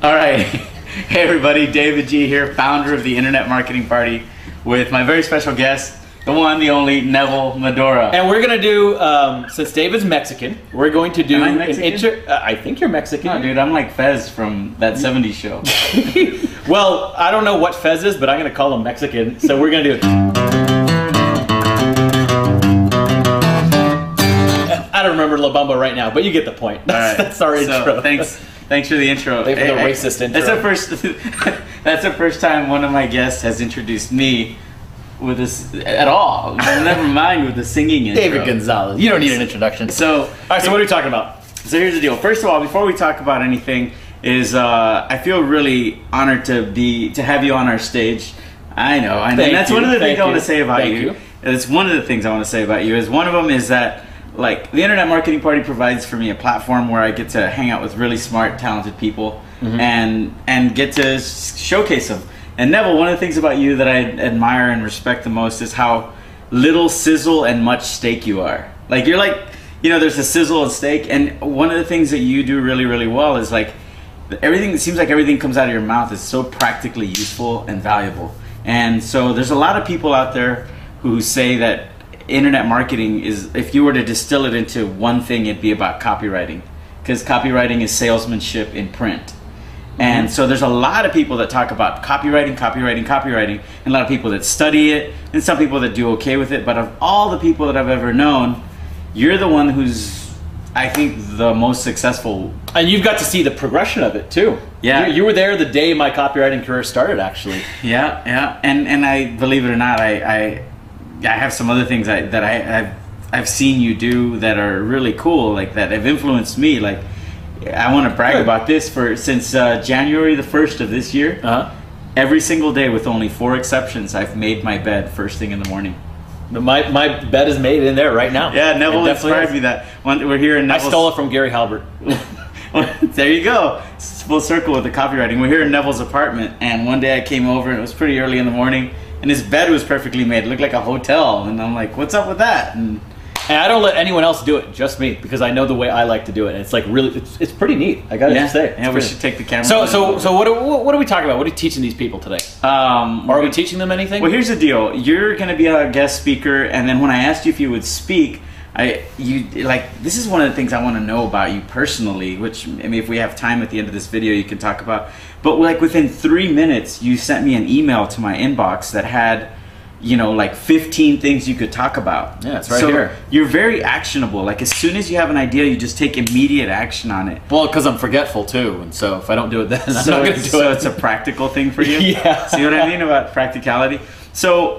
All right. Hey everybody, David G here, founder of the Internet Marketing Party, with my very special guest, the one, the only, Neville Medhora. And we're gonna do, since David's Mexican, we're going to do Am I Mexican? I think you're Mexican. No, dude, I'm like Fez from that 70s show. Well, I don't know what Fez is, but I'm gonna call him Mexican. So we're gonna do. I don't remember La Bamba right now, but you get the point. That's our intro. Thanks for the intro. Thanks for the racist intro. That's the first time one of my guests has introduced me with this at all. Never mind with the singing intro. David Gonzalez. You don't need an introduction. So, all right. So what are we talking about? So here's the deal. First of all, before we talk about anything, I feel really honored to have you on our stage. I know. And that's one of the things I want to say about you. It's one of the things I want to say about you. Is one of them is that, like, the Internet Marketing Party provides for me a platform where I get to hang out with really smart, talented people and get to showcase them. And Neville, one of the things about you that I admire and respect the most is how little sizzle and much steak you are. Like, you're like, you know, there's a sizzle and steak, and one of the things that you do really, really well is like everything. It seems like everything comes out of your mouth is so practically useful and valuable. And so there's a lot of people out there who say that internet marketing is, if you were to distill it into one thing, it'd be about copywriting, because copywriting is salesmanship in print. And so there's a lot of people that talk about copywriting, and a lot of people that study it, and some people that do okay with it. But of all the people that I've ever known, you're the one who's, I think, the most successful. And you've got to see the progression of it too. Yeah. You were there the day my copywriting career started, actually. Yeah, yeah. And I, believe it or not, I have some other things that I've seen you do that are really cool, like that have influenced me. Like, I want to brag about this. Since January the 1st of this year, every single day with only 4 exceptions, I've made my bed first thing in the morning. My bed is made in there right now. Yeah, Neville inspired me that. We're here in Neville's. I stole it from Gary Halbert. There you go. It's full circle with the copywriting. We're here in Neville's apartment, and one day I came over and it was pretty early in the morning, and his bed was perfectly made. It looked like a hotel, and I'm like, what's up with that? And I don't let anyone else do it, just me, because I know the way I like to do it. And it's like really, it's pretty neat. I gotta just say. Yeah, we should take the camera. So what are we talking about? What are you teaching these people today? Are we teaching them anything? Well, here's the deal. You're gonna be a guest speaker, and then when I asked you if you would speak, this is one of the things I want to know about you personally, which, I mean, if we have time at the end of this video, you can talk about. But like within 3 minutes, you sent me an email to my inbox that had, you know, like 15 things you could talk about. Yeah, it's right here. You're very actionable. Like, as soon as you have an idea, you just take immediate action on it. Well, because I'm forgetful too, and so if I don't do it then, I'm not going to do it. So it's a practical thing for you? Yeah. See what I mean about practicality? So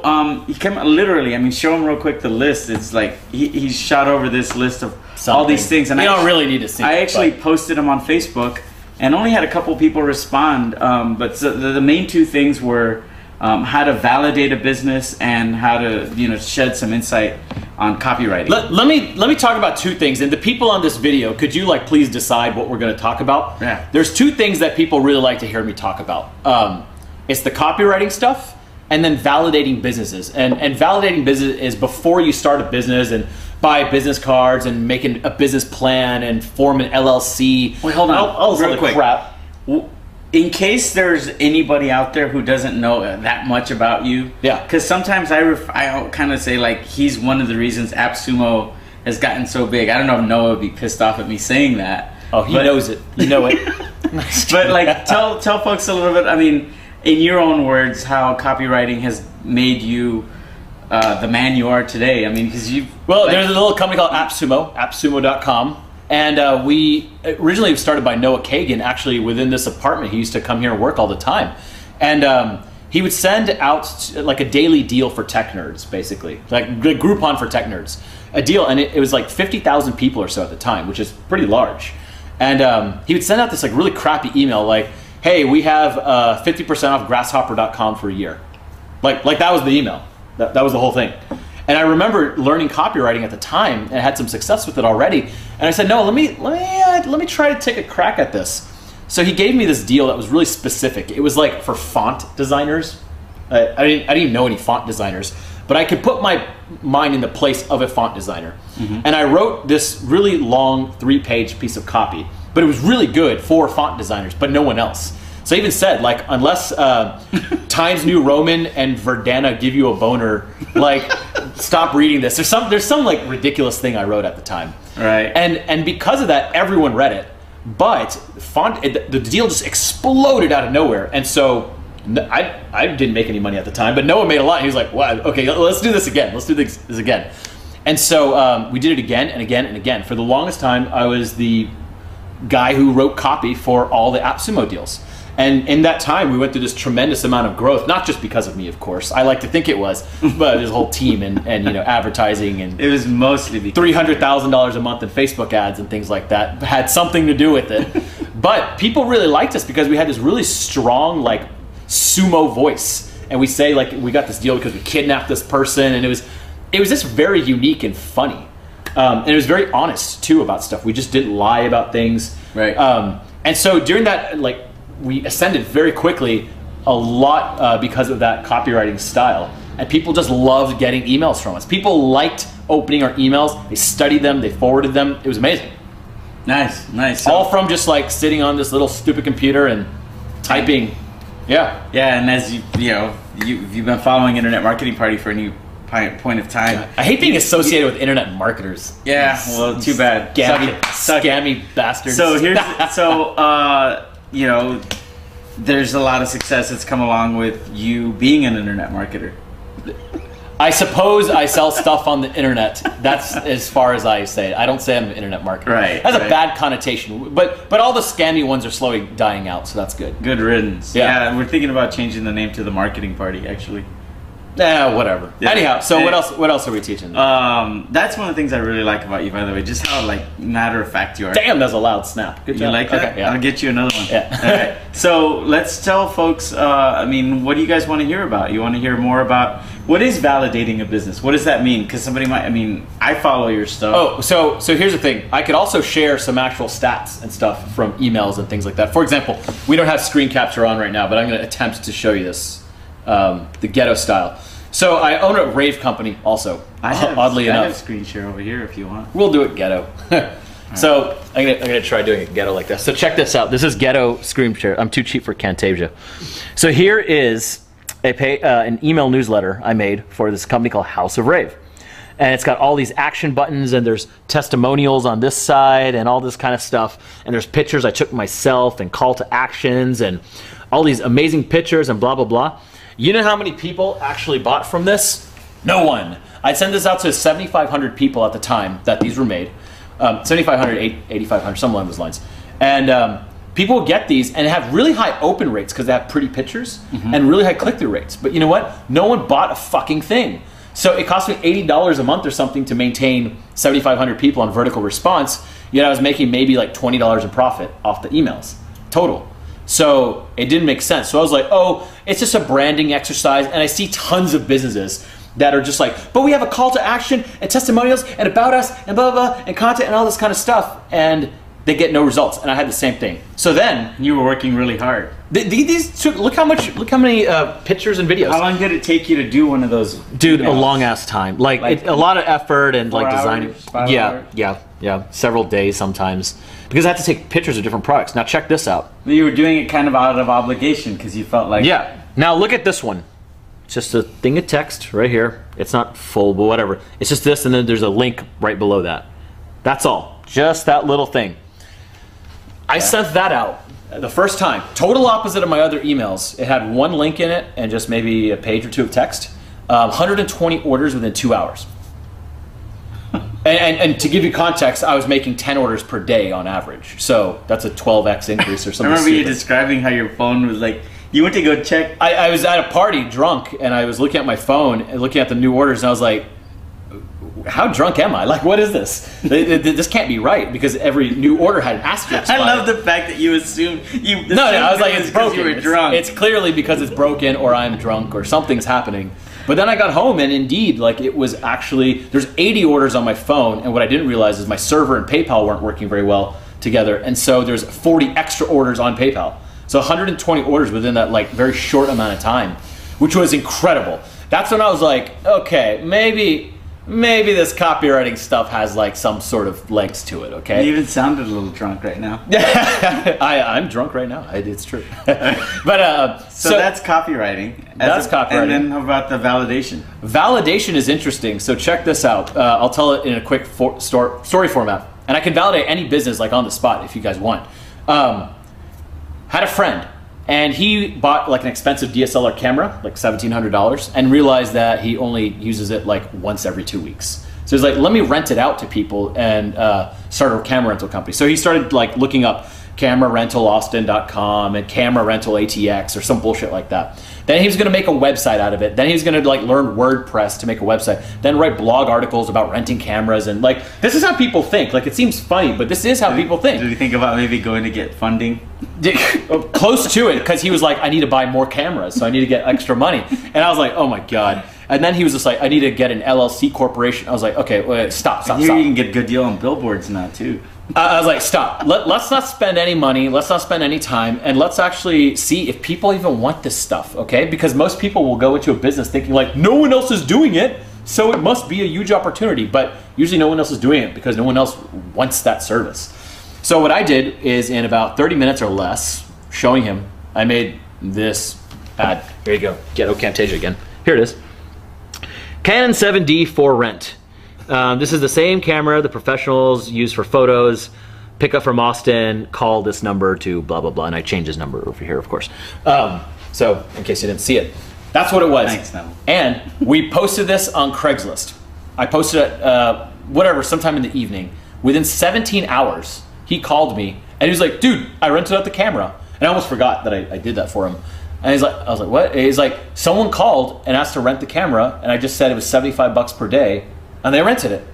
you can literally, I mean, show him real quick the list. It's like he's shot over this list of all these things. And you don't really need to see it. I actually posted them on Facebook and only had a couple people respond. But the main 2 things were how to validate a business and how to, you know, shed some insight on copywriting. Let me talk about 2 things. And the people on this video, could you please decide what we're going to talk about? Yeah. There's 2 things that people really like to hear me talk about. It's the copywriting stuff, and then validating businesses. And validating business is before you start a business and buy business cards and making a business plan and form an LLC. Wait, hold on. Real quick. Crap. In case there's anybody out there who doesn't know that much about you, yeah, because sometimes I kind of say, like, he's one of the reasons AppSumo has gotten so big. I don't know if Noah would be pissed off at me saying that. Oh, he knows it. You know it. But like, tell folks a little bit. I mean, in your own words, how copywriting has made you the man you are today. I mean, because you've... Well, there's a little company called AppSumo, appsumo.com. And we originally started by Noah Kagan, actually within this apartment. He used to come here and work all the time. And he would send out like a daily deal for tech nerds, basically. Like Groupon for tech nerds. A deal, and it was like 50,000 people or so at the time, which is pretty large. And he would send out this like really crappy email like, hey, we have 50% off grasshopper.com for a year. Like that was the email. That was the whole thing. And I remember learning copywriting at the time and had some success with it already. And I said, no, let me try to take a crack at this. So he gave me this deal that was really specific. It was like for font designers. I didn't even know any font designers, but I could put my mind in the place of a font designer. And I wrote this really long 3-page piece of copy. but it was really good for font designers, but no one else. So I even said, like, unless Times New Roman and Verdana give you a boner, like, stop reading this. There's some like ridiculous thing I wrote at the time. Right. And because of that, everyone read it. But the deal just exploded out of nowhere. And so I didn't make any money at the time, but Noah made a lot. He was like, wow, okay, let's do this again. Let's do this again. And so we did it again and again and again. For the longest time, I was the guy who wrote copy for all the AppSumo deals. And in that time, we went through this tremendous amount of growth, not just because of me, of course. I like to think it was, but there's a whole team and you know, advertising, and it was mostly because $300,000 a month in Facebook ads and things like that had something to do with it. But people really liked us because we had this really strong, like, sumo voice, and we say, like, we got this deal because we kidnapped this person, and it was just very unique and funny, and it was very honest too about stuff. We just didn't lie about things, right? And so during that, like, we ascended very quickly, a lot because of that copywriting style, and people just loved getting emails from us. People liked opening our emails. They studied them, they forwarded them. It was amazing. Nice. All from just like sitting on this little stupid computer and typing. Yeah. And as you've been following Internet Marketing Party for a new point of time. I hate being associated with internet marketers. Yeah, well, too bad. Scammy bastards. So you know, there's a lot of success that's come along with you being an internet marketer. I suppose I sell stuff on the internet. That's as far as I say it. I don't say I'm an internet marketer. Right. That's a bad connotation. But all the scammy ones are slowly dying out, so that's good. Good riddance. Yeah. We're thinking about changing the name to the Marketing Party, actually. Whatever. Yeah. Anyhow, so what else are we teaching? That's one of the things I really like about you, by the way, just how, like, matter of fact you are. Damn, that's a loud snap. Good job. You like that? Okay, yeah. I'll get you another one. Yeah. Okay. So let's tell folks, I mean, what do you guys want to hear about? You want to hear more about what is validating a business? What does that mean? Because somebody might, I mean, I follow your stuff. Oh, so here's the thing. I could also share some actual stats and stuff from emails and things like that. For example, we don't have screen capture on right now, but I'm going to attempt to show you this, the ghetto style. So I own a rave company also, oddly enough. I have screen share over here if you want. We'll do it ghetto. So I'm gonna try doing it ghetto like this. So check this out. This is ghetto screen share. I'm too cheap for Camtasia. So here is an email newsletter I made for this company called House of Rave. And it's got all these action buttons, and there's testimonials on this side and all this kind of stuff. And there's pictures I took myself and call to actions and all these amazing pictures and blah, blah, blah. You know how many people actually bought from this? No one. I'd send this out to 7,500 people at the time that these were made. 7,500, 8,500, something along those lines. And people will get these and have really high open rates because they have pretty pictures and really high click-through rates. But you know what? No one bought a fucking thing. So it cost me $80 a month or something to maintain 7,500 people on vertical response, yet I was making maybe like $20 in profit off the emails, total. So it didn't make sense. So I was like, oh, it's just a branding exercise. And I see tons of businesses that are just like, but we have a call to action and testimonials and about us and blah, blah, blah, and content and all this kind of stuff. And they get no results. And I had the same thing. So then you were working really hard. These took, look how many pictures and videos. How long did it take you to do one of those? Dude, a long ass time. Like a lot of effort and like designing. Yeah, several days sometimes. Because I had to take pictures of different products. Now check this out. You were doing it kind of out of obligation because you felt like... Yeah. Now look at this one. It's just a thing of text right here. It's not full, but whatever. It's just this, and then there's a link right below that. That's all. Just that little thing. I sent that out the first time. Total opposite of my other emails. It had one link in it and just maybe a page or two of text. 120 orders within 2 hours. And to give you context, I was making 10 orders per day on average. So that's a 12x increase or something. I remember you describing how your phone was like, you went to go check. I was at a party drunk and I was looking at my phone and looking at the new orders and I was like, how drunk am I? Like, what is this? This can't be right because every new order had an asterisk. I love the fact that you assumed you. No, I was like, it's broken. You were drunk. It's clearly because it's broken or I'm drunk or something's happening. But then I got home and indeed, like it was actually, there's 80 orders on my phone, and what I didn't realize is my server and PayPal weren't working very well together, and so there's 40 extra orders on PayPal. So 120 orders within that like very short amount of time, which was incredible. That's when I was like, okay, maybe maybe this copywriting stuff has like some sort of legs to it, okay? You even sounded a little drunk right now. I'm drunk right now. It's true. But so that's copywriting. That's copywriting. And then how about the validation? Validation is interesting. So check this out. I'll tell it in a quick story format. And I can validate any business like on the spot if you guys want. Had a friend. And he bought like an expensive DSLR camera, like $1,700, and realized that he only uses it like once every 2 weeks. So he's like, let me rent it out to people and start a camera rental company. So he started like looking up camerarental.austin.com and camera rental ATX or some bullshit like that. Then he was gonna make a website out of it. Then he was gonna like learn WordPress to make a website. Then write blog articles about renting cameras, and like, this is how people think. Like, it seems funny, but this is how people think. Did he think about maybe going to get funding? Close to it, because he was like, I need to buy more cameras, so I need to get extra money. And I was like, oh my God. And then he was just like, I need to get an LLC corporation. I was like, okay, wait, stop. You can get a good deal on billboards now too. I was like, stop. Let's not spend any money. Let's not spend any time. And let's actually see if people even want this stuff, okay? Because most people will go into a business thinking like, no one else is doing it, so it must be a huge opportunity. But usually no one else is doing it because no one else wants that service. So what I did is, in about 30 minutes or less, showing him, I made this ad. Here you go. Ghetto Camtasia again. Here it is. Canon 7D for rent. This is the same camera the professionals use for photos. Pick up from Austin, call this number to blah, blah, blah. And I changed his number over here, of course. So in case you didn't see it, that's what it was. Thanks, Neville. And we posted this on Craigslist. I posted it, sometime in the evening. Within 17 hours, he called me and he was like, dude, I rented out the camera. And I almost forgot that I did that for him. And he's like, I was like, what? He's like, someone called and asked to rent the camera, and I just said it was 75 bucks per day, and they rented it.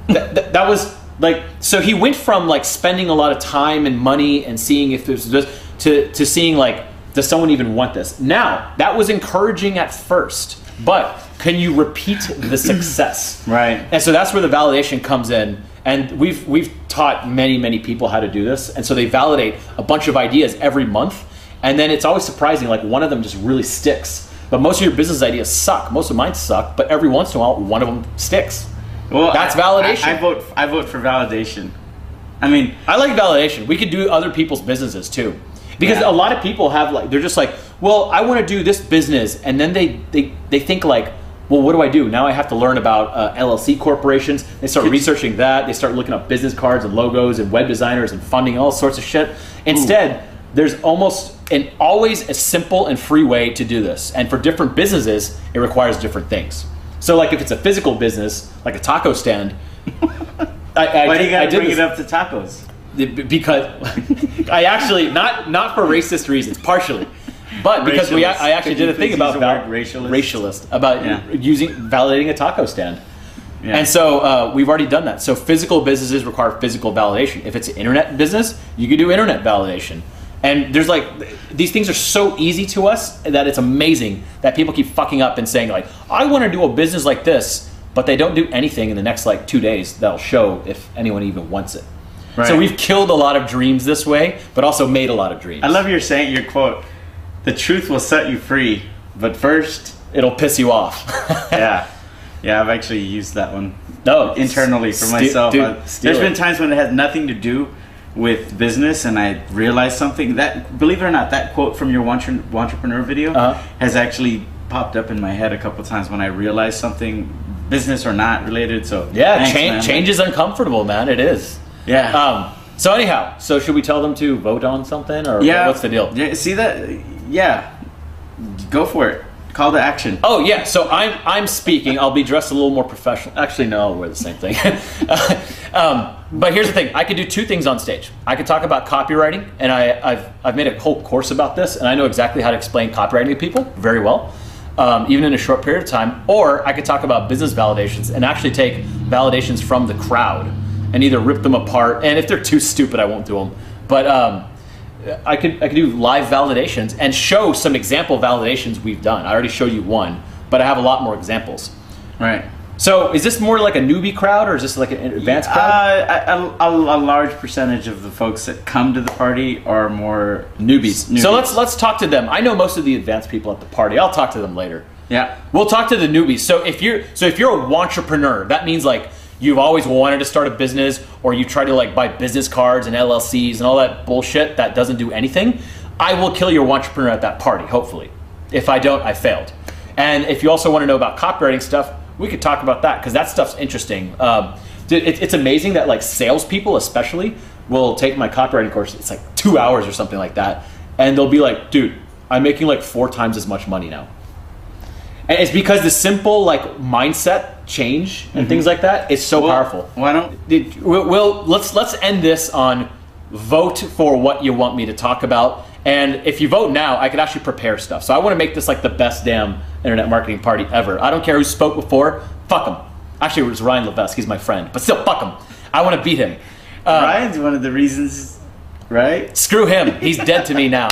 That was like, so he went from like spending a lot of time and money and seeing if this was to seeing like, does someone even want this? Now, that was encouraging at first, but can you repeat the success? Right. And so that's where the validation comes in. And we've taught many people how to do this, and so they validate a bunch of ideas every month. And then it's always surprising, like one of them just really sticks. But most of your business ideas suck. Most of mine suck, but every once in a while, one of them sticks. Well, that's validation. I vote for validation. I mean, I like validation. We could do other people's businesses too. Because a lot of people have like, they're just like, well, I want to do this business. And then they think like, well, what do I do? Now I have to learn about LLC corporations. They start researching that. They start looking up business cards and logos and web designers and funding, all sorts of shit. Instead, there's always a simple and free way to do this. And for different businesses, it requires different things. So like if it's a physical business, like a taco stand, why do you gotta bring it up to tacos? Because I actually, not for racist reasons, partially. But because I actually did a thing about racialist about validating a taco stand. Yeah. And so we've already done that. So physical businesses require physical validation. If it's an internet business, you can do internet validation. And there's like, these things are so easy to us that it's amazing that people keep fucking up and saying like, I want to do a business like this, but they don't do anything in the next like 2 days that'll show if anyone even wants it. Right. So we've killed a lot of dreams this way, but also made a lot of dreams. I love your quote, the truth will set you free, but first it'll piss you off. Yeah, I've actually used that one internally for myself. There's been times when it has nothing to do with business and I realized something that, believe it or not, that quote from your entrepreneur video has actually popped up in my head a couple times when I realized something, business or not related. So yeah, change is uncomfortable, man. It is. Yeah. So anyhow, so should we tell them to vote on something, or what's the deal? Yeah, see that? Yeah, go for it. Call to action. Oh yeah, so I'm speaking. I'll be dressed a little more professional. Actually, no, I'll wear the same thing. But here's the thing: I could do two things on stage. I could talk about copywriting, and I've made a whole course about this, and I know exactly how to explain copywriting to people very well, even in a short period of time. Or I could talk about business validations and actually take validations from the crowd and either rip them apart. And if they're too stupid, I won't do them. But I could do live validations and show some example validations we've done. I already showed you one, but I have a lot more examples. Right. So is this more like a newbie crowd, or is this like an advanced crowd? A large percentage of the folks that come to the party are more newbies. So let's talk to them. I know most of the advanced people at the party. I'll talk to them later. Yeah. We'll talk to the newbies. So if you're a entrepreneur, that means like you've always wanted to start a business, or you try to like buy business cards and LLCs and all that bullshit that doesn't do anything. I will kill your entrepreneur at that party, hopefully. If I don't, I failed. And if you also want to know about copywriting stuff, we could talk about that, because that stuff's interesting. It's amazing that like salespeople especially will take my copywriting course. It's like 2 hours or something like that. And they'll be like, dude, I'm making like 4 times as much money now. And it's because the simple like mindset change and things like that is so powerful. Why don't let's end this on vote for what you want me to talk about. And if you vote now, I could actually prepare stuff. So I want to make this like the best damn internet marketing party ever. I don't care who spoke before. Fuck him. Actually, it was Ryan Levesque. He's my friend, but still, fuck him. I want to beat him. Ryan's one of the reasons, right? Screw him. He's dead to me now.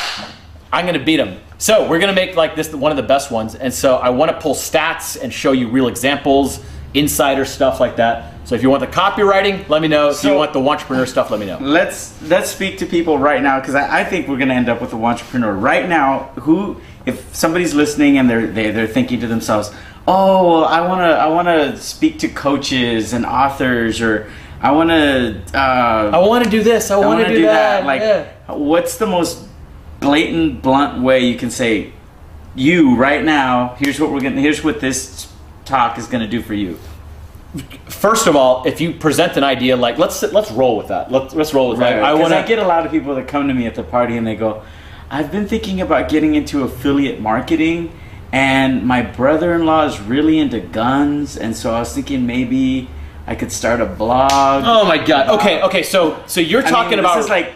I'm gonna beat him. So we're gonna make like this one of the best ones. And so I want to pull stats and show you real examples, insider stuff like that. So if you want the copywriting, let me know. If you want the entrepreneur stuff, let me know. Let's speak to people right now, because I think we're gonna end up with a entrepreneur right now. Who, if somebody's listening and they're thinking to themselves, oh, well, I wanna speak to coaches and authors, or I wanna do this. I wanna do that. Like, what's the most blatant, blunt way you can say, you right now, here's what this talk is gonna do for you? First of all, if you present an idea, like let's roll with that. Let's roll with that. I get a lot of people that come to me at the party and they go, I've been thinking about getting into affiliate marketing, and my brother-in-law is really into guns, and so I was thinking maybe I could start a blog. Oh my god. Okay. So you're talking about this is like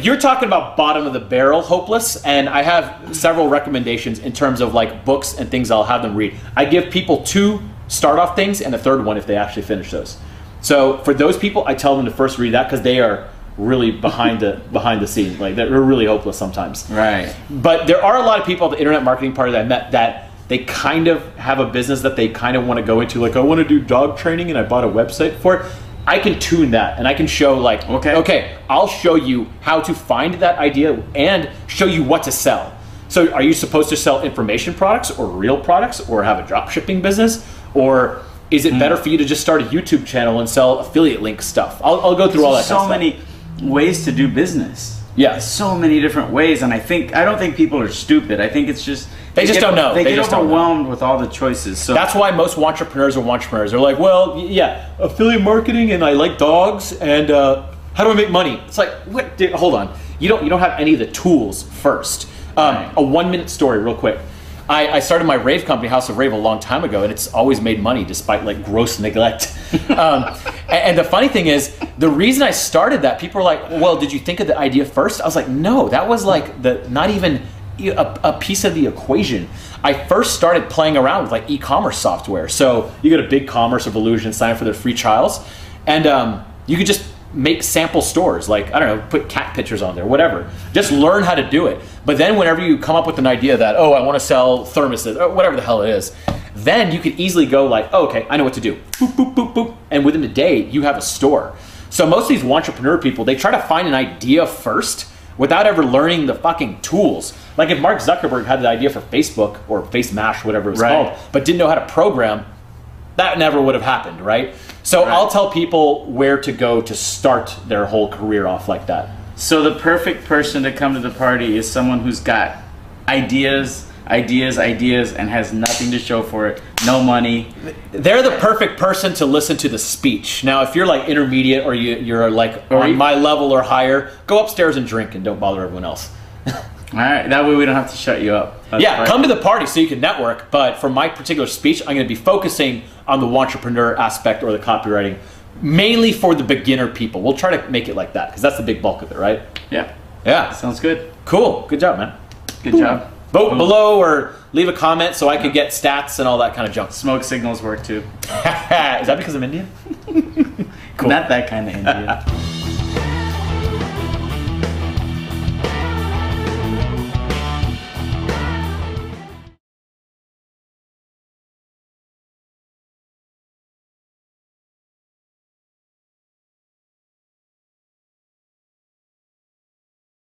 you're talking about bottom of the barrel hopeless, and I have several recommendations in terms of like books and things I'll have them read. I give people 2 start off things and a 3rd one if they actually finish those. So for those people, I tell them to first read that, because they are really behind the scene. Like they're really hopeless sometimes. Right. But there are a lot of people at the internet marketing party that I met that they kind of have a business that they kind of want to go into. Like, I want to do dog training and I bought a website for it. I can tune that and I can show like, okay, I'll show you how to find that idea and show you what to sell. So are you supposed to sell information products or real products, or have a drop shipping business? Or is it better for you to just start a YouTube channel and sell affiliate link stuff? I'll go through all that kind of stuff. So many ways to do business. Yeah. There's so many different ways, and I don't think people are stupid. I think it's just they just don't know. They get overwhelmed with all the choices. So that's why most entrepreneurs are entrepreneurs. They're like, well, yeah, affiliate marketing, and I like dogs, and how do I make money? It's like, what? Dude, hold on. You don't have any of the tools first. A 1-minute story, real quick. I started my rave company, House of Rave, a long time ago, and it's always made money despite like gross neglect. And the funny thing is, the reason I started that, people were like, well, did you think of the idea first? I was like, no, that was like not even a piece of the equation. I first started playing around with like e-commerce software. So you go to BigCommerce or Volusion, sign up for their free trials, and you could just make sample stores, like, I don't know, put cat pictures on there, whatever. Just learn how to do it. But then whenever you come up with an idea that, oh, I want to sell thermoses, or whatever the hell it is, then you could easily go like, oh, okay, I know what to do. Boop, boop, boop, boop. And within a day, you have a store. So most of these entrepreneur people, they try to find an idea first without ever learning the fucking tools. Like if Mark Zuckerberg had the idea for Facebook or FaceMash, whatever it was called, but didn't know how to program, that never would have happened, right? So I'll tell people where to go to start their whole career off like that. So the perfect person to come to the party is someone who's got ideas, and has nothing to show for it, no money. They're the perfect person to listen to the speech. Now, if you're like intermediate, or you're like on my level or higher, go upstairs and drink and don't bother everyone else. All right, that way we don't have to shut you up. Come to the party so you can network, but for my particular speech, I'm going to be focusing on the entrepreneur aspect or the copywriting, mainly for the beginner people. We'll try to make it like that, because that's the big bulk of it, right? Yeah. Sounds good. Cool. Good job, man. Good job. Vote below or leave a comment so I can get stats and all that kind of junk. Smoke signals work too. Is that because I'm Indian? Cool. Not that kind of Indian.